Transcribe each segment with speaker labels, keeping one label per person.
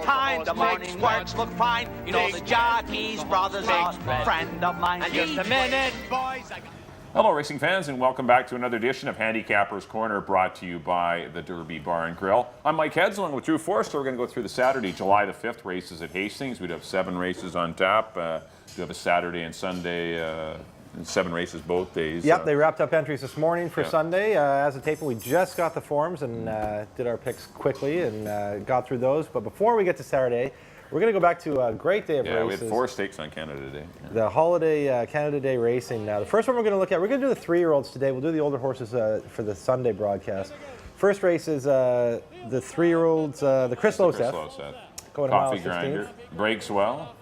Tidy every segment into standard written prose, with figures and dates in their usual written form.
Speaker 1: time. The morning works look fine. You know the jockeys, brothers are a friend of mine.
Speaker 2: And just a minute, boys.
Speaker 3: Hello, racing fans, and welcome back to another edition of Handicapper's Corner, brought to you by the Derby Bar and Grill. I'm Mike Heads, along with Drew Forster. We're going to go through the Saturday, July the 5th races at Hastings. We'd have 7 races on tap. We have a Saturday and Sunday, 7 races both days.
Speaker 4: Yep, they wrapped up entries this morning for Sunday. As a taper, we just got the forms and did our picks quickly and got through those. But before we get to Saturday, we're going to go back to a great day of races.
Speaker 3: Yeah, we had 4 stakes on Canada Day. Yeah.
Speaker 4: The holiday Canada Day racing. Now, the first one we're going to look at, we're going to do the 3-year-olds today. We'll do the older horses for the Sunday broadcast. First race is the 3-year-olds, the Chris Loseth. Going
Speaker 3: Coffee Grinder. Breaks well.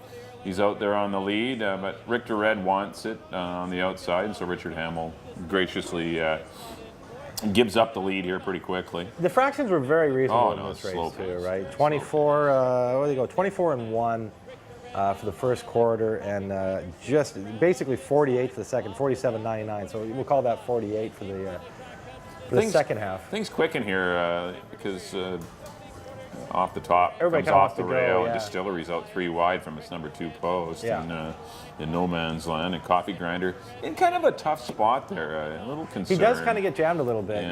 Speaker 3: He's out there on the lead, but Richter Red wants it on the outside, and so Richard Hamill graciously gives up the lead here pretty quickly.
Speaker 4: The fractions were very reasonable in this race too, right? 24, where do they go? 24 and 1 for the first quarter, and just basically 48 for the second, 47.99. So we'll call that 48 for the second half.
Speaker 3: Things quicken here because off the top,
Speaker 4: everybody
Speaker 3: comes off the rail,
Speaker 4: go,
Speaker 3: and Distillery's out 3 wide from its number 2 post in no man's land, and Coffee Grinder in kind of a tough spot there, a little concerned.
Speaker 4: He does kind of get jammed a little bit,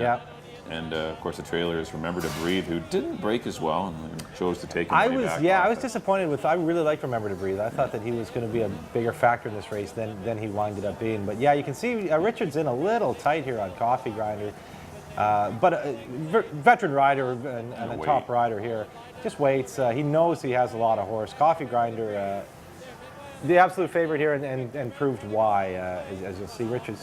Speaker 3: And of course the trailer is Remember to Breathe, who didn't break as well and chose to take him
Speaker 4: I was disappointed with. I really liked Remember to Breathe. I thought that he was going to be a bigger factor in this race than he winded up being. But yeah, you can see Richard's in a little tight here on Coffee Grinder. But a veteran rider and a top rider here just waits. He knows he has a lot of horse. Coffee Grinder, the absolute favorite here, and proved why. As you'll see, Richard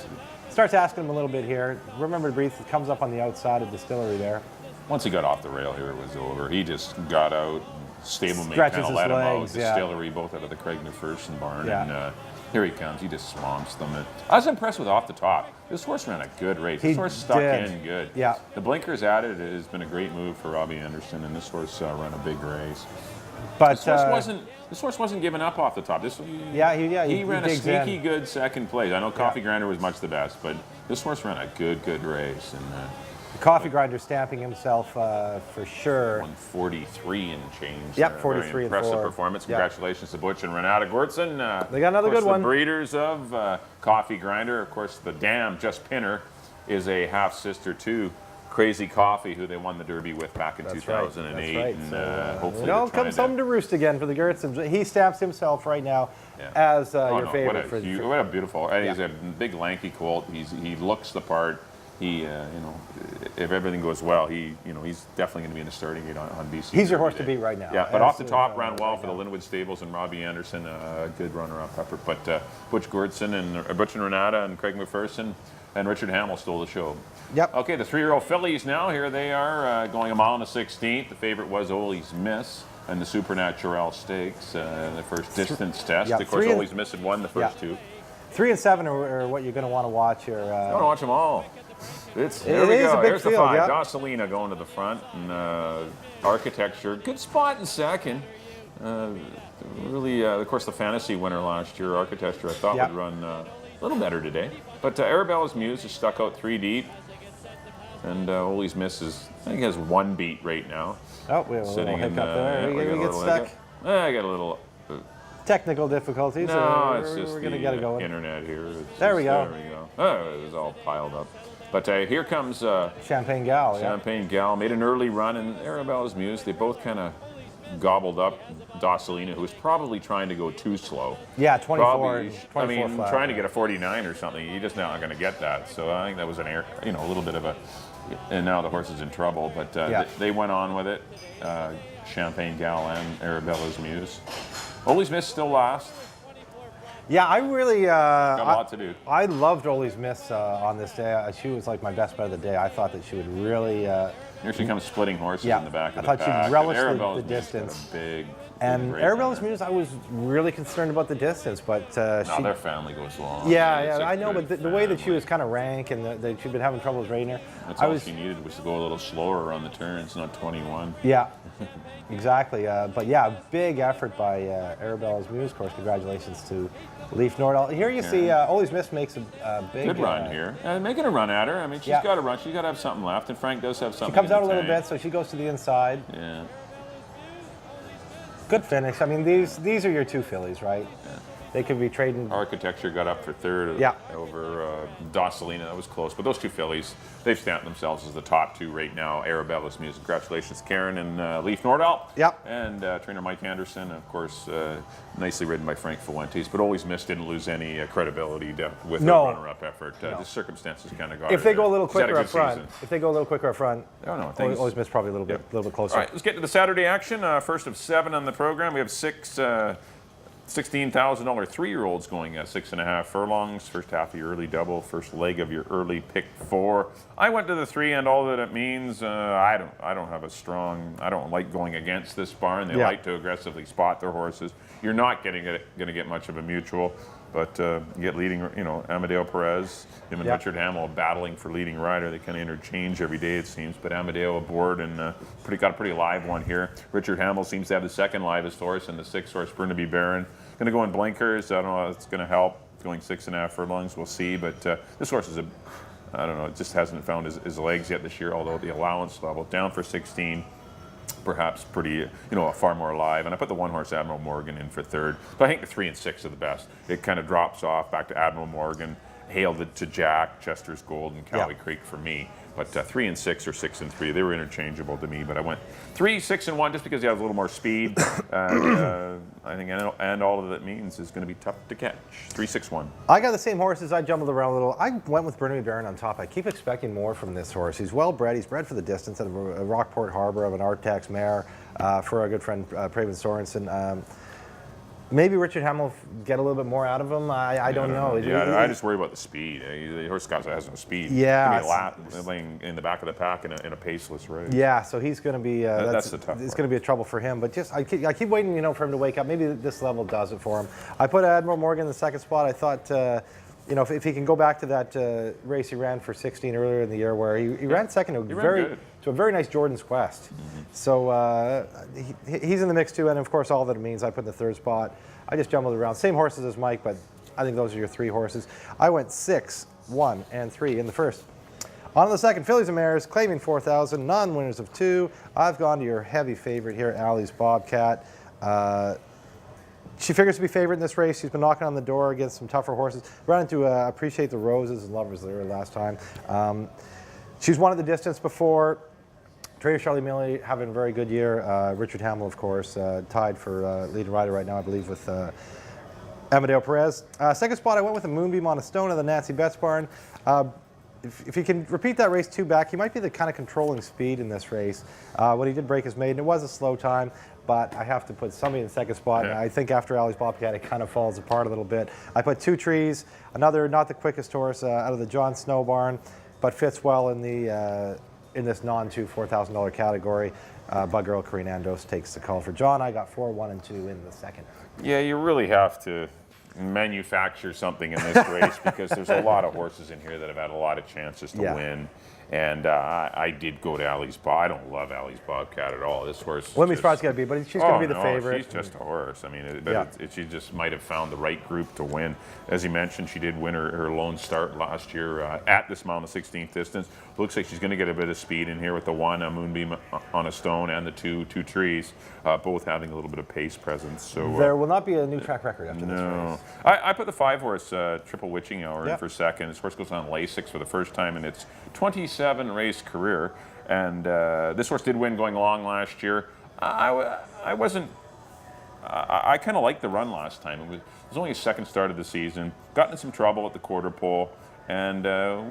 Speaker 4: starts asking him a little bit here. Remember to Breathe comes up on the outside of Distillery there.
Speaker 3: Once he got off the rail here, it was over. He just got out. Stablemate kind of let him out. Distillery, both out of the Craig McPherson barn. And here he comes. He just swamps them. And I was impressed with Off the Top. This horse ran a good race. This horse stuck in good.
Speaker 4: Yeah.
Speaker 3: The blinkers added has been a great move for Robbie Anderson, and this horse ran a big race.
Speaker 4: But
Speaker 3: this horse wasn't giving up Off the Top. He ran a sneaky good second place. I know Coffee Grinder was much the best, but this horse ran a good race. And
Speaker 4: Coffee Grinder stamping himself for sure.
Speaker 3: 143 and change.
Speaker 4: Yep, 43
Speaker 3: Very impressive performance. Congratulations to Butch and Renata Gortzen.
Speaker 4: They got another good one.
Speaker 3: The breeders of Coffee Grinder. Of course, the dam, Just Pinner, is a half-sister to Crazy Coffee, who they won the Derby with back in 2008.
Speaker 4: Right.
Speaker 3: And
Speaker 4: so,
Speaker 3: hopefully
Speaker 4: it all comes home to roost again for the Gertzens. He stamps himself right now as your favorite.
Speaker 3: What a beautiful, and he's a big lanky colt. He looks the part. He, if everything goes well, he's definitely going to be in the starting gate on BC.
Speaker 4: He's your horse to beat right now.
Speaker 3: Yeah, but Off the Top ran well for the Linwood Stables and Robbie Anderson, a good runner-up effort. But Butch Gordson and Butch and Renata and Craig McPherson and Richard Hamill stole the show.
Speaker 4: Yep.
Speaker 3: Okay, the 3-year-old fillies now. Here they are going a mile and a 16th. The favorite was Ole's Miss and the Supernatural Stakes, the first distance test. Of course, Ole's Miss had won the first 2.
Speaker 4: 3 and 7 are what you're going to want to watch here.
Speaker 3: I want to watch them all. Here we go. Here's the 5. Dossalina going to the front. And Architecture, good spot in second. Really, of course, the fantasy winner last year, Architecture, I thought would run a little better today. But Arabella's Muse is stuck out 3 deep. And Ole's Miss I think has 1 beat right now.
Speaker 4: Oh, we have a little hiccup there. We get stuck.
Speaker 3: I got a little...
Speaker 4: technical difficulties.
Speaker 3: No, it's just
Speaker 4: we're going to get it going.
Speaker 3: Internet here.
Speaker 4: There we go.
Speaker 3: Oh, it was all piled up. But here comes
Speaker 4: Champagne Gal.
Speaker 3: Champagne Gal made an early run, and Arabella's Muse. They both kind of gobbled up Dossalina, who was probably trying to go too slow.
Speaker 4: Yeah, 24.
Speaker 3: I mean, flat, trying to get a 49 or something. You're just not going to get that. So I think that was a little bit of a. And now the horse is in trouble. But they went on with it. Champagne Gal and Arabella's Muse. Ole's Miss still last.
Speaker 4: Yeah, I really
Speaker 3: got a lot to do.
Speaker 4: I loved Ole's Miss on this day. She was like my best bet of the day. I thought that she would really.
Speaker 3: Here she comes splitting horses in the back of the pack.
Speaker 4: I thought she'd relish the distance. And Arabella's Muse, I was really concerned about the distance, but
Speaker 3: their family goes long.
Speaker 4: Yeah, I know, but the way that she was kind of rank and that she'd been having trouble with Rainer.
Speaker 3: That's all she needed was to go a little slower on the turns, not 21.
Speaker 4: Yeah, exactly. But yeah, big effort by Arabella's Muse. Of course, congratulations to Leif Nordal. Here you see Ole's Miss makes a big
Speaker 3: good run here. Making a run at her. I mean, she's got to run. She's got to have something left, and Frank does have something.
Speaker 4: She comes out a little bit, so she goes to the inside.
Speaker 3: Yeah.
Speaker 4: Good finish. I mean, these are your two fillies, right?
Speaker 3: Yeah.
Speaker 4: They could be trading.
Speaker 3: Architecture got up for third over Docilina. That was close. But those two fillies, they've stamped themselves as the top two right now. Arabella's Music. Congratulations, Karen and Leaf Nordell.
Speaker 4: Yep.
Speaker 3: And trainer Mike Anderson, of course, nicely ridden by Frank Fuentes. But always missed, didn't lose any credibility with the runner-up effort. The circumstances kind of got
Speaker 4: If they go a little
Speaker 3: She's had
Speaker 4: quicker up front,
Speaker 3: season.
Speaker 4: if they go a little quicker up front, always miss probably a little bit closer.
Speaker 3: All right, let's get to the Saturday action. First of 7 on the program. We have 6 $16,000 3-year-olds going 6.5 furlongs. First half of your early double, first leg of your early pick 4. I went to the 3 and all that it means. I don't have a strong. I don't like going against this barn. They like to aggressively spot their horses. You're not going to get much of a mutual. But you get leading, Amadeo Perez, him and Richard Hamill battling for leading rider. They kind of interchange every day, it seems. But Amadeo aboard and got a pretty live one here. Richard Hamill seems to have the second livest horse, and the 6th horse, Burnaby Baron. Going to go in blinkers. I don't know if it's going to help. Going 6.5 furlongs, we'll see. But this horse is I don't know, it just hasn't found his legs yet this year, although the allowance level down for 16. Perhaps pretty, far more alive. And I put the 1-horse Admiral Morgan in for 3rd. But I think the 3 and 6 are the best. It kind of drops off back to Admiral Morgan, hailed it to Jack, Chester's Gold, and Cowie Creek for me. But 3 and 6 or 6 and 3, they were interchangeable to me. But I went 3, 6, and 1 just because he has a little more speed. I think, and all that means is going to be tough to catch. 3, 6, 1.
Speaker 4: I got the same horses. I jumbled around a little. I went with Burnaby Baron on top. I keep expecting more from this horse. He's well bred. He's bred for the distance out of a Rockport Harbor of an Artex mare for our good friend Praven Sorensen. Maybe Richard Hamill get a little bit more out of him. I don't know.
Speaker 3: I just worry about the speed. The horse has no speed.
Speaker 4: Yeah.
Speaker 3: He's going to be laying in the back of the pack in a paceless race.
Speaker 4: Yeah, so he's going to be.
Speaker 3: That's the tough part.
Speaker 4: It's going to be a trouble for him. But just I keep waiting, for him to wake up. Maybe this level does it for him. I put Admiral Morgan in the 2nd spot. I thought. If he can go back to that race he ran for 16 earlier in the year, where he ran second to a very nice Jordan's Quest. Mm-hmm. So he's in the mix too, and of course all that it means I put in the 3rd spot. I just jumbled around, same horses as Mike, but I think those are your 3 horses. I went 6, 1, and 3 in the 1st. On to the 2nd, fillies and mares, claiming 4,000, non-winners of 2. I've gone to your heavy favorite here, Allie's Bobcat. She figures to be favorite in this race. She's been knocking on the door against some tougher horses. Ran into Appreciate the Roses and Lovers there last time. She's won at the distance before. Trader Charlie Milley having a very good year. Richard Hamill, of course, tied for leading rider right now, I believe, with Amadeo Perez. 2nd spot, I went with a Moonbeam on a Stone of the Nancy Betts barn. If he can repeat that race 2 back, he might be the kind of controlling speed in this race. When he did break his maiden, it was a slow time, but I have to put somebody in the 2nd spot. Yeah. I think after Allie's Bobcat, it kind of falls apart a little bit. I put 2 Trees, another not the quickest horse out of the John Snow barn, but fits well in the in this non-2 $4,000 category. Bug Girl Corrine Andos takes the call for John. I got 4, 1, and 2 in the 2nd.
Speaker 3: Yeah, you really have to manufacture something in this race because there's a lot of horses in here that have had a lot of chances to win. And I did go to Allie's Bob. I don't love Allie's Bobcat at all. This horse.
Speaker 4: Wouldn't be surprised to be, but she's going to be the favorite.
Speaker 3: She's just a horse. I mean, she just might have found the right group to win. As you mentioned, she did win her lone start last year at this mile on the 16th distance. Looks like she's going to get a bit of speed in here with the 1 Moonbeam on a Stone and the 2 Trees, both having a little bit of pace presence. So
Speaker 4: there will not be a new track record after this race.
Speaker 3: I put the 5-horse Triple Witching Hour in for 2nd. This horse goes on Lasix for the first time in its 27-race career, and this horse did win going long last year. I kind of liked the run last time. It was only his 2nd start of the season. Got in some trouble at the quarter pole, and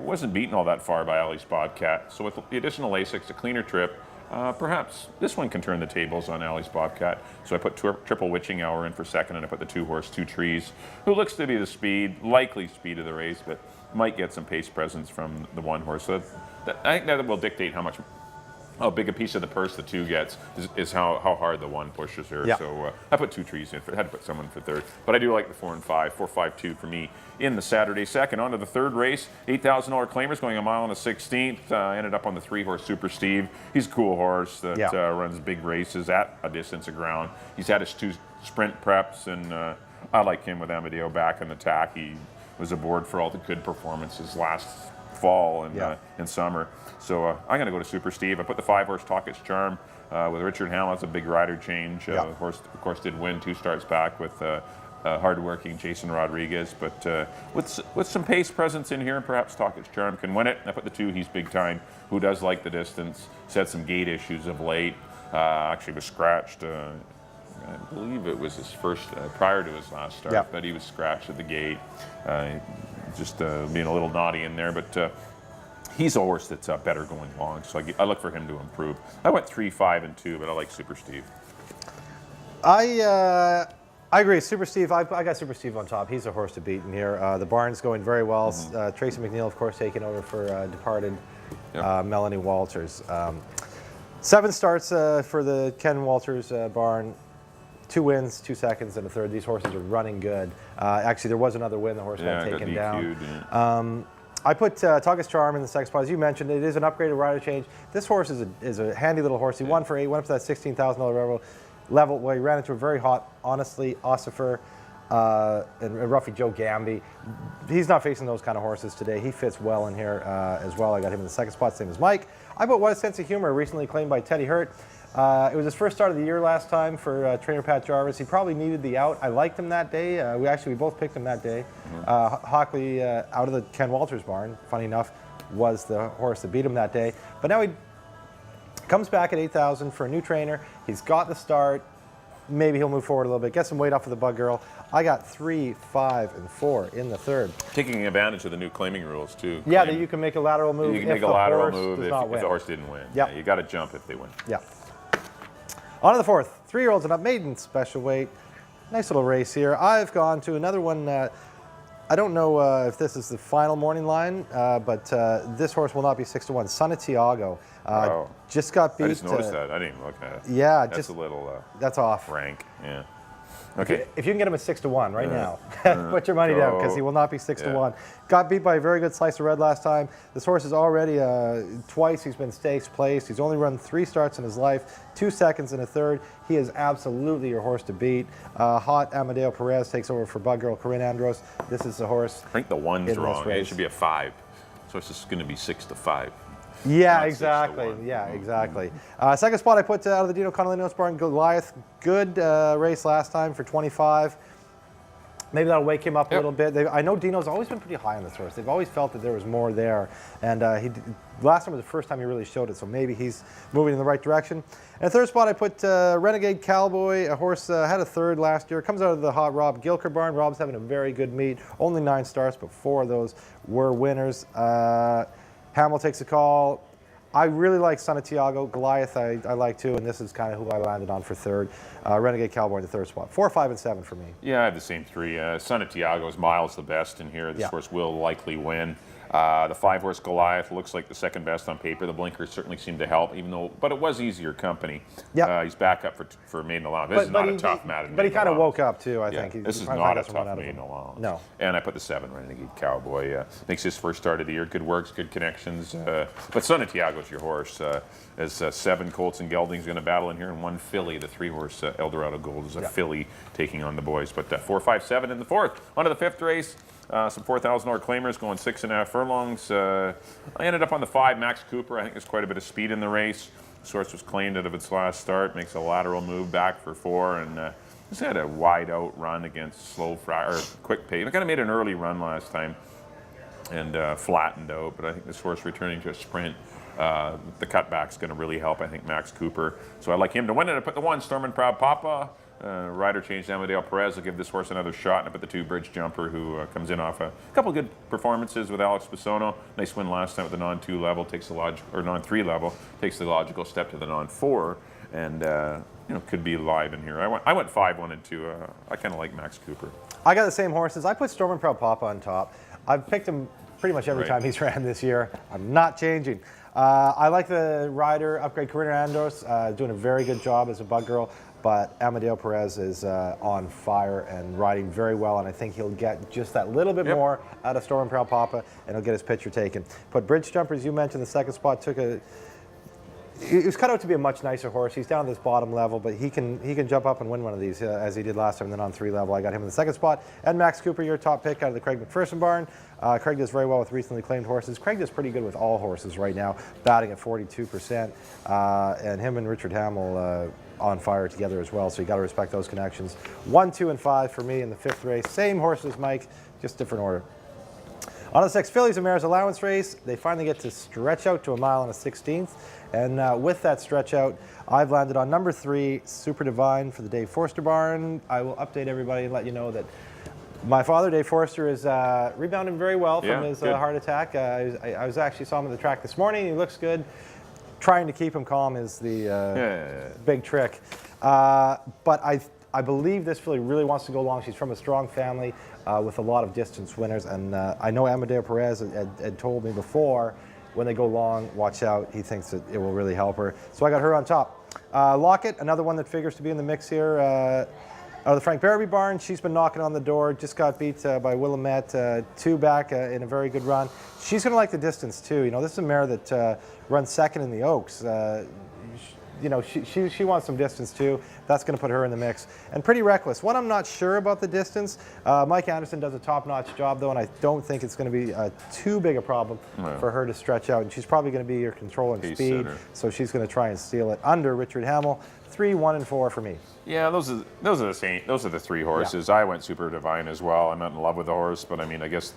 Speaker 3: wasn't beaten all that far by Allie's Bobcat. So with the addition of Lasix, a cleaner trip, perhaps this one can turn the tables on Allie's Bobcat. So I put Triple Witching Hour in for 2nd, and I put the 2-horse 2 Trees, who looks to be the likely speed of the race, but might get some pace presence from the 1-horse. So I think that will dictate how big a piece of the purse the 2 gets is how hard the 1 pushes her. Yeah. So I put 2 Trees in. I had to put someone for 3rd. But I do like the 4 and 5. 4, 5, 2 for me in the Saturday 2nd. On to the 3rd race. $8,000 claimers going a mile on the 16th. Ended up on the 3-horse Super Steve. He's a cool horse that runs big races at a distance of ground. He's had his 2 sprint preps, and I like him with Amadeo back in the tack. He was aboard for all the good performances last fall and in summer. So I'm going to go to Super Steve. I put the 5-horse Talk Its Charm with Richard Hamill. That's a big rider change. The horse, of course, did win 2 starts back with hard-working Jason Rodriguez, but with some pace presence in here, perhaps Talkage Charm can win it. I put the 2. He's big time. Who does like the distance? He's had some gait issues of late. Actually was scratched. I believe it was his first prior to his last start, but he was scratched at the gate, just being a little naughty in there. But he's a horse that's better going long, so I look for him to improve. I went 3, 5, and 2, but I like Super Steve.
Speaker 4: I agree. Super Steve, I got Super Steve on top. He's a horse to beat in here. The barn's going very well. Tracy McNeil, of course, taking over for departed Melanie Walters. 7 starts for the Ken Walters barn. 2 wins, 2 seconds, and a third. These horses are running good. Actually, there was another win. The horse got taken down. I put Talkage Charm in the second spot. As you mentioned, it is an upgraded rider change. This horse is a handy little horse. He won for 8, went up to that $16,000 level where he ran into a very hot, honestly, Ossifer and roughly Joe Gamby. He's not facing those kind of horses today. He fits well in here as well. I got him in the second spot, same as Mike. I put What a Sense of Humor, recently claimed by Teddy Hurt. It was his first start of the year last time for trainer Pat Jarvis. He probably needed the out. I liked him that day. We both picked him that day. Hockley, out of the Ken Walters barn, funny enough, was the horse that beat him that day. But now he comes back at 8,000 for a new trainer. He's got the start. Maybe he'll move forward a little bit, get some weight off of the Bug Girl. I got 3, 5, and 4 in the third. Taking
Speaker 3: advantage of the new claiming rules, too.
Speaker 4: Yeah, that you can make a lateral move
Speaker 3: if the horse didn't win.
Speaker 4: Yep.
Speaker 3: You got to jump if they win.
Speaker 4: Yeah. On to the fourth, 3-year-olds and up, maiden special weight. Nice little race here. I've gone to another one. I don't know if this is the final morning line, but this horse will not be 6-1. Son of Tiago. Just got beat.
Speaker 3: I just noticed that. I didn't even look at it.
Speaker 4: Yeah,
Speaker 3: that's a little.
Speaker 4: That's off.
Speaker 3: Rank. Yeah. Okay.
Speaker 4: If you can get him at 6-1 right now, put your money down because he will not be 6-1. Got beat by a very good slice of red last time. This horse is already twice he's been stakes placed. He's only run 3 starts in his life, 2 seconds and a third. He is absolutely your horse to beat. Hot Amadeo Perez takes over for Bug Girl Corinne Andros. This is the horse.
Speaker 3: I think the 1's wrong. It should be a 5. So it's just going to be 6-5.
Speaker 4: Yeah, exactly. Yeah, exactly. Second spot I put out of the Dino Connolly barn, Goliath. Good race last time for 25. Maybe that'll wake him up a little bit. I know Dino's always been pretty high on this horse. They've always felt that there was more there. And last time was the first time he really showed it, so maybe he's moving in the right direction. And third spot I put Renegade Cowboy, a horse had a third last year. Comes out of the hot Rob Gilker barn. Rob's having a very good meet. Only 9 starts, but 4 of those were winners. Hamill takes a call. I really like Son of Tiago. Goliath I like too, and this is kind of who I landed on for third. Renegade Cowboy in the third spot. 4, 5, and 7 for me.
Speaker 3: Yeah, I have the same 3. Son of Tiago is miles the best in here. This horse will likely win. The 5-horse Goliath looks like the second best on paper. The blinkers certainly seem to help, but it was easier company. Yeah, he's back up for maiden allowance. This is not a tough maiden.
Speaker 4: But he kind of woke up too, I think.
Speaker 3: This is not a tough maiden allowance.
Speaker 4: No.
Speaker 3: And I put the 7 Renegade Cowboy. Makes his first start of the year. Good works, good connections. But Son of Tiago's your horse. As 7 Colts and Gelding's going to battle in here, and 1 filly. The 3-horse Eldorado Gold is a filly taking on the boys. But 4, 5, 7 in the fourth. On to the 5th race. Some $4,000 claimers going 6.5 furlongs. I ended up on the 5, Max Cooper. I think there's quite a bit of speed in the race. This horse was claimed out of its last start, makes a lateral move back for 4, and just had a wide out run against quick pace. I kind of made an early run last time and flattened out, but I think this horse returning to a sprint, the cutback's going to really help, I think, Max Cooper. So I like him to win it. I put the 1, Storm and Proud Papa. Rider changed Amadeo Perez. I'll give this horse another shot. And I put the 2, Bridge Jumper, who comes in off a couple good performances with Alex Bisono. Nice win last time at the non-2 level, non-3 level, takes the logical step to the non-4, and could be live in here. I went 5, 1, and 2. I kind of like Max Cooper.
Speaker 4: I got the same horses. I put Storm and Proud Papa on top. I've picked him pretty much every time he's ran this year. I'm not changing. I like the rider upgrade. Corinne Andros doing a very good job as a Bug Girl. But Amadeo Perez is on fire and riding very well, and I think he'll get just that little bit more out of Storm and Proud Papa, and he'll get his picture taken. Put Bridge Jumper, as you mentioned, the second spot, took a He was cut out to be a much nicer horse. He's down at this bottom level, but he can jump up and win one of these as he did last time. And then on 3 level, I got him in the second spot. And Max Cooper, your top pick out of the Craig McPherson barn. Craig does very well with recently claimed horses. Craig does pretty good with all horses right now, batting at 42%. And him and Richard Hamill on fire together as well. So you got to respect those connections. 1, 2, and 5 for me in the 5th race. Same horses, Mike, just different order. On the 6 Fillies and Mares allowance race, they finally get to stretch out to a mile and a 16th. And with that stretch out, I've landed on number 3, Super Divine for the Dave Forster barn. I will update everybody and let you know that my father, Dave Forster, is rebounding very well from his heart attack. I was actually saw him at the track this morning. He looks good. Trying to keep him calm is the big trick. But I believe this filly really wants to go long. She's from a strong family with a lot of distance winners. And I know Amadeo Perez had told me before, when they go long, watch out. He thinks that it will really help her. So I got her on top. Lockett, another one that figures to be in the mix here. Out of the Frank Barrowby barn, she's been knocking on the door. Just got beat by Willamette, 2 back in a very good run. She's going to like the distance too. You know, this is a mare that runs second in the Oaks. You know, she wants some distance too. That's going to put her in the mix. And Pretty Reckless. One, I'm not sure about the distance. Mike Anderson does a top-notch job though, and I don't think it's going to be too big a problem for her to stretch out. And she's probably going to be your controlling speed, so she's going to try and steal it under Richard Hamill. 3, 1, and 4 for me.
Speaker 3: Yeah, those are the same. Those are the 3 horses. Yeah. I went Super Divine as well. I'm not in love with the horse, but I mean, I guess,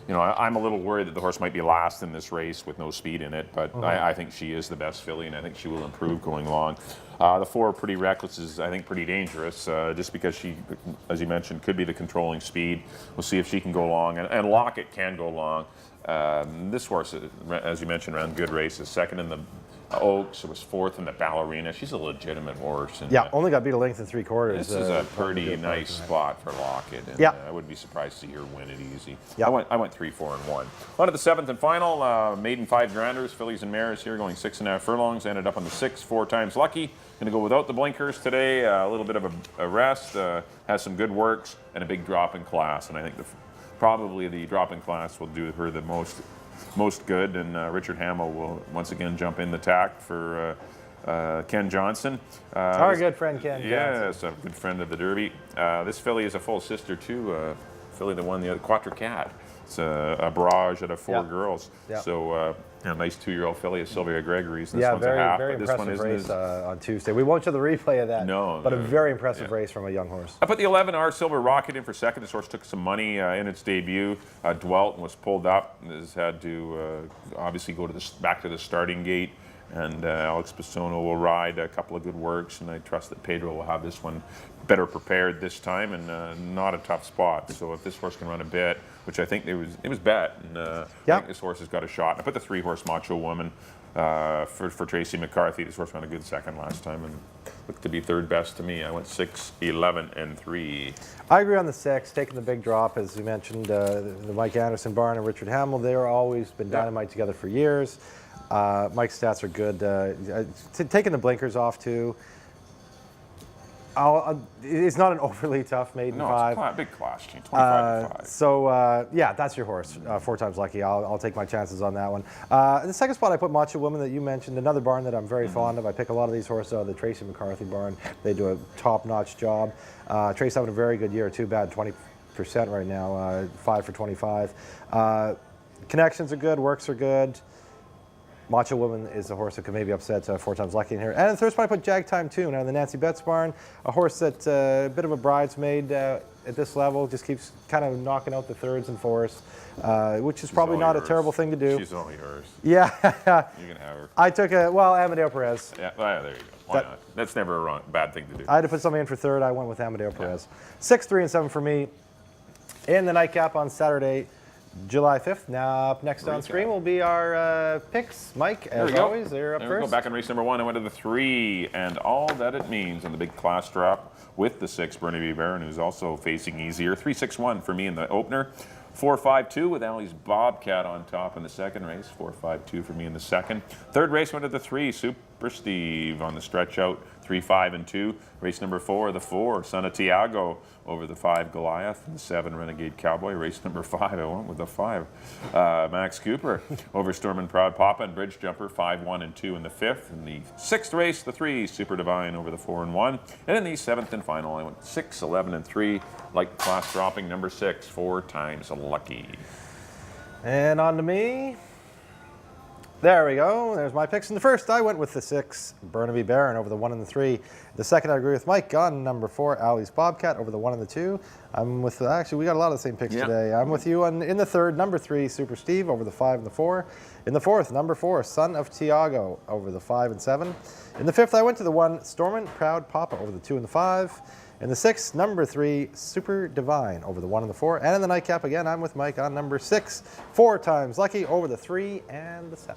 Speaker 3: you know, I'm a little worried that the horse might be last in this race with no speed in it. But I think she is the best filly, and I think she will improve going long. The 4, Pretty Reckless, is I think pretty dangerous, just because she, as you mentioned, could be the controlling speed. We'll see if she can go long, and Lockett can go long. This horse, as you mentioned, ran good races. 2nd in the Oaks, it was 4th in the Ballerina. She's a legitimate horse. And,
Speaker 4: only got beat a length and 3/4.
Speaker 3: This is a pretty nice spot for Lockett. And, I wouldn't be surprised to see her win it easy. I went 3, 4, and 1. On to the 7th and final, maiden 5 granders, fillies and mares here, going 6.5 furlongs. Ended up on the 6, 4 times lucky. Going to go without the blinkers today. A little bit of a rest. Has some good works and a big drop in class. And I think probably the drop in class will do her the most good, and Richard Hamill will once again jump in the tack for Ken Johnson.
Speaker 4: Our good friend Ken Johnson.
Speaker 3: Yes, a good friend of the Derby. This filly is a full sister to filly that won the other Quatre Cat. It's a barrage out of 4 girls. So a nice 2-year-old filly is Sylvia Gregory's. This one's
Speaker 4: very,
Speaker 3: a half,
Speaker 4: very
Speaker 3: but this
Speaker 4: impressive
Speaker 3: one
Speaker 4: race on Tuesday. We won't show the replay of that. But a very impressive race from a young horse.
Speaker 3: I put the 11R Silver Rocket in for 2nd. This horse took some money in its debut. Dwelt and was pulled up. Has had to obviously go to back to the starting gate. And Alex Pissono will ride a couple of good works, and I trust that Pedro will have this one better prepared this time, and not a tough spot. So if this horse can run a bit, which I think it was bet, and I think this horse has got a shot. I put the 3-horse Macho Woman for Tracy McCarthy. This horse ran a good 2nd last time and looked to be 3rd best to me. I went 6, 11, and 3.
Speaker 4: I agree on the 6, taking the big drop, as you mentioned. The Mike Anderson barn and Richard Hamill, they've always been dynamite together for years. Mike's stats are good. Taking the blinkers off too. It's not an overly tough maiden 5.
Speaker 3: No, it's a big class change, 25 to 5.
Speaker 4: So that's your horse. 4 times lucky. I'll take my chances on that one. In the 2nd spot, I put Macho Woman that you mentioned. Another barn that I'm very fond of. I pick a lot of these horses out of the Tracy McCarthy barn. They do a top-notch job. Tracy's having a very good year. Too bad, 20% right now. 5 for 25. Connections are good. Works are good. Macho Woman is a horse that could maybe upset 4 times lucky in here. And in the 3rd spot, I put Jag Time 2. Now, the Nancy Betts barn, a horse that's a bit of a bridesmaid at this level, just keeps kind of knocking out the 3rds and 4s, which is probably not a terrible thing to do.
Speaker 3: She's all yours.
Speaker 4: Yeah.
Speaker 3: You can have her.
Speaker 4: I took Amadeo Perez.
Speaker 3: Yeah, well, there you go. Why not? That's never a bad thing to do.
Speaker 4: I had to put something in for 3rd. I went with Amadeo Perez. 6, 3, and 7 for me. In the nightcap on Saturday, July 5th. Now, up next on screen will be our picks. Mike, as always, they're up first.
Speaker 3: We go. Back in race number 1, I went to the 3, and all that it means on the big class drop with the 6, Burnaby Baron, who's also facing easier. 3-6-1 for me in the opener. 4-5-2 with Allie's Bobcat on top in the 2nd race. 4-5-2 for me in the 2nd. 3rd race went to the 3, Super Steve on the stretch out. 3, 5, and 2. Race number 4, the 4, Son of Tiago over the 5, Goliath. And the 7, Renegade Cowboy. Race number 5, I went with the 5. Max Cooper over Storm and Proud Papa and Bridge Jumper, 5, 1, and 2 in the 5th. In the 6th race, the 3, Super Divine over the 4 and 1. And in the 7th and final, I went 6, 11, and 3. Like class dropping number 6, 4 times lucky.
Speaker 4: And on to me. There we go. There's my picks. In the first, I went with the 6, Burnaby Baron over the 1 and the 3. The second, I agree with Mike on number 4, Alley's Bobcat over the 1 and the 2. I'm with, actually, we got a lot of the same picks today. I'm with you in the third, number 3, Super Steve over the 5 and the 4. In the fourth, number 4, Son of Tiago over the 5 and 7. In the fifth, I went to the 1, Stormin' Proud Papa over the 2 and the 5. In the 6th, number 3, Super Divine over the 1 and the 4. And in the nightcap, again, I'm with Mike on number 6, 4 times lucky over the 3 and the 7.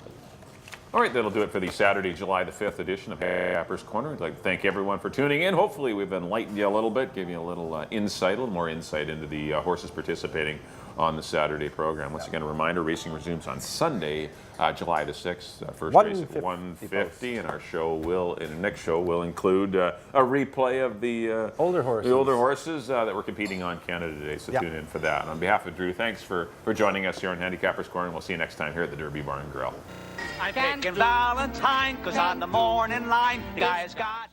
Speaker 3: All right, that'll do it for the Saturday, July the 5th edition of Handicapper's Corner. I'd like to thank everyone for tuning in. Hopefully we've enlightened you a little bit, give you a little insight, a little more insight into the horses participating on the Saturday program. Once again, a reminder, racing resumes on Sunday, July the 6th. First race at 1:50, and our show will, in the next show, will include a replay of the
Speaker 4: older horses.
Speaker 3: The older horses that we're competing on Canada today, so tune in for that. On behalf of Drew, thanks for joining us here on Handicapper's Corner, and we'll see you next time here at the Derby Bar and Grill.
Speaker 1: I'm picking Valentine, 'cause on the morning line, the guy's got